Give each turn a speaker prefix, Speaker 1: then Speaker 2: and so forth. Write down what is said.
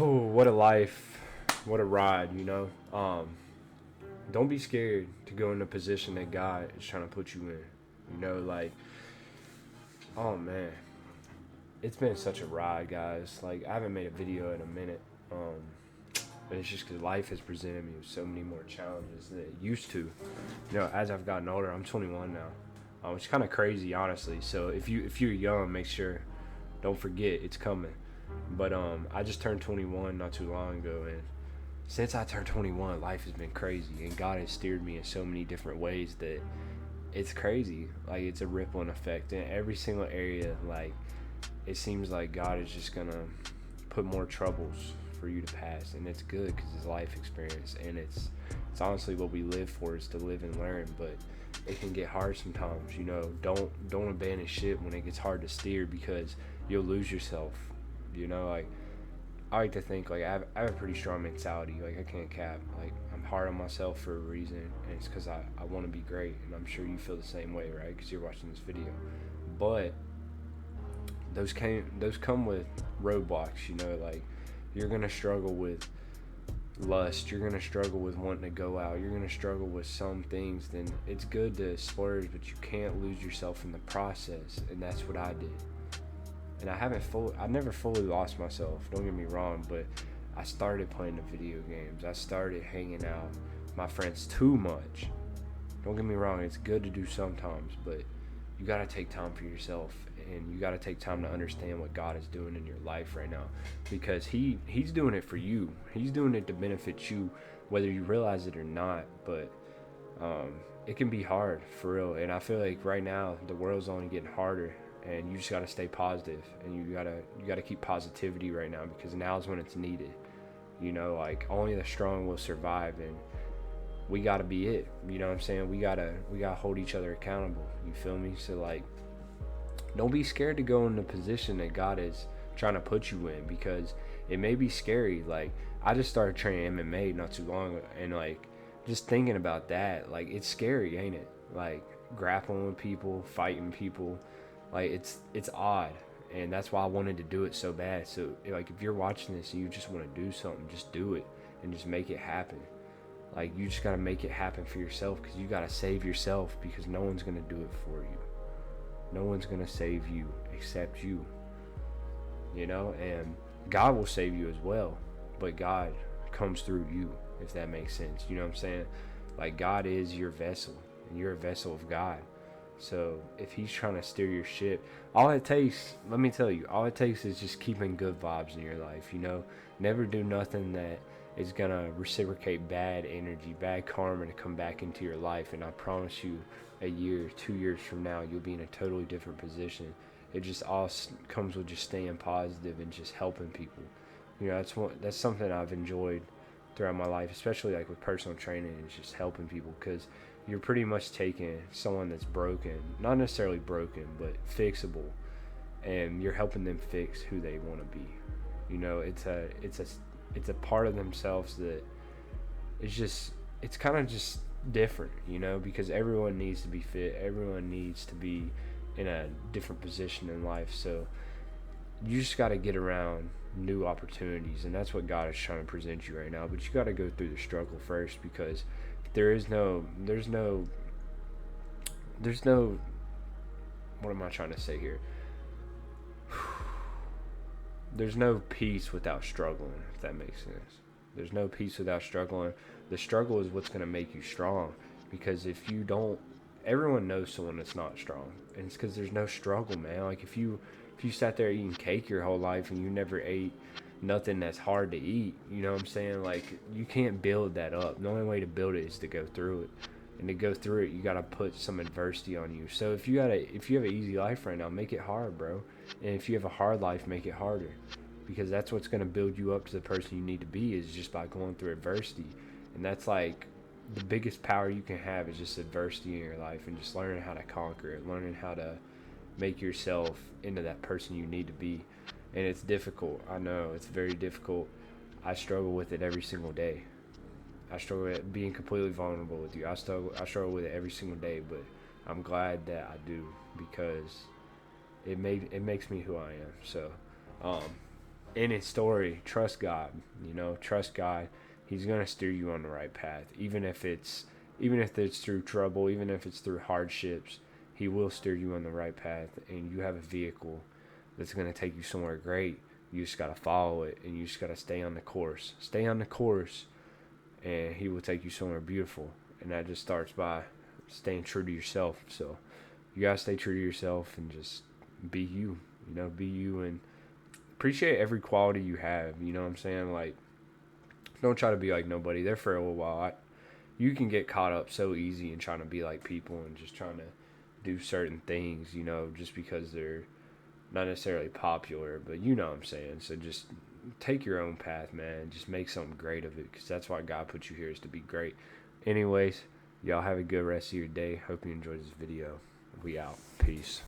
Speaker 1: Oh, what a life, what a ride, you know. Don't be scared to go in the position that God is trying to put you in. You know, like, oh man, it's been such a ride, guys. Like, I haven't made a video in a minute. And it's just because life has presented me with so many more challenges than it used to. You know, as I've gotten older, I'm 21 now, which is kind of crazy, honestly. So if you're young, make sure, don't forget it's coming. But I just turned 21 not too long ago, and since I turned 21, life has been crazy, and God has steered me in so many different ways that it's crazy. Like, it's a rippling effect in every single area. Like, it seems like God is just gonna put more troubles for you to pass, and it's good because it's life experience, and it's honestly what we live for, is to live and learn. But it can get hard sometimes. You know, don't abandon ship when it gets hard to steer, because you'll lose yourself. You know, like, I like to think, like, I have a pretty strong mentality. Like, I can't cap. Like, I'm hard on myself for a reason, and it's because I want to be great, and I'm sure you feel the same way, right? Because you're watching this video. But those come with roadblocks. You know, like, you're gonna struggle with lust. You're gonna struggle with wanting to go out. You're gonna struggle with some things. Then it's good to splurge, but you can't lose yourself in the process, and that's what I did. And I never fully lost myself, don't get me wrong, but I started playing the video games. I started hanging out with my friends too much. Don't get me wrong, it's good to do sometimes, but you got to take time for yourself, and you got to take time to understand what God is doing in your life right now, because he's doing it for you. He's doing it to benefit you, whether you realize it or not. But um, it can be hard, for real, and I feel like right now the world's only getting harder, and you just got to stay positive, and you got to keep positivity right now, because now's when it's needed. You know, like, only the strong will survive, and we got to be it. You know what I'm saying? We got to hold each other accountable. You feel me? So, like, don't be scared to go in the position that God is trying to put you in, because it may be scary. Like, I just started training MMA not too long ago, and, like, just thinking about that, like, it's scary, ain't it? Like, grappling with people, fighting people, like, it's odd, and that's why I wanted to do it so bad. So, like, if you're watching this and you just want to do something, just do it, and just make it happen. Like, you just gotta make it happen for yourself, because you gotta save yourself, because no one's gonna do it for you. No one's gonna save you except you. You know, and God will save you as well, but God comes through you, if that makes sense. You know what I'm saying? Like, God is your vessel, and you're a vessel of God. So if he's trying to steer your ship, all it takes, let me tell you, all it takes is just keeping good vibes in your life. You know, never do nothing that is gonna reciprocate bad energy, bad karma to come back into your life. And I promise you, a year, 2 years from now, you'll be in a totally different position. It just all comes with just staying positive and just helping people. You know, that's something I've enjoyed throughout my life, especially like with personal training, is just helping people, because you're pretty much taking someone that's broken, not necessarily broken, but fixable, and you're helping them fix who they want to be. You know, it's a part of themselves that it's kind of just different, you know, because everyone needs to be fit, everyone needs to be in a different position in life. So you just got to get around new opportunities, and that's what God is trying to present you right now. But you got to go through the struggle first, because there's no what am I trying to say here? There's no peace without struggling, if that makes sense. There's no peace without struggling. The struggle is what's going to make you strong, because if you don't, everyone knows someone that's not strong, and it's because there's no struggle, man. Like, if you sat there eating cake your whole life and you never ate nothing that's hard to eat, you know what I'm saying? Like, you can't build that up. The only way to build it is to go through it. And to go through it, you gotta put some adversity on you. So if you have an easy life right now, make it hard, bro. And if you have a hard life, make it harder, because that's what's gonna build you up to the person you need to be, is just by going through adversity. And that's like the biggest power you can have, is just adversity in your life, and just learning how to conquer it, learning how to make yourself into that person you need to be. And it's difficult. I know it's very difficult. I struggle with it every single day. I struggle with being completely vulnerable with you. I struggle with it every single day, but I'm glad that I do, because it makes me who I am. So, um, in his story, trust God. Trust God. He's gonna steer you on the right path, even if it's through trouble, even if it's through hardships. He will steer you on the right path, and you have a vehicle that's gonna take you somewhere great. You just gotta follow it, and you just gotta stay on the course. Stay on the course, and He will take you somewhere beautiful. And that just starts by staying true to yourself. So you gotta stay true to yourself and just be you. Be you and appreciate every quality you have. You know what I'm saying? Like, don't try to be like nobody. There for a little while. You can get caught up so easy in trying to be like people and just trying to do certain things, just because they're not necessarily popular, but you know what I'm saying. So just take your own path, man. Just make something great of it, because that's why God put you here, is to be great. Anyways, y'all have a good rest of your day. Hope you enjoyed this video. We out. Peace.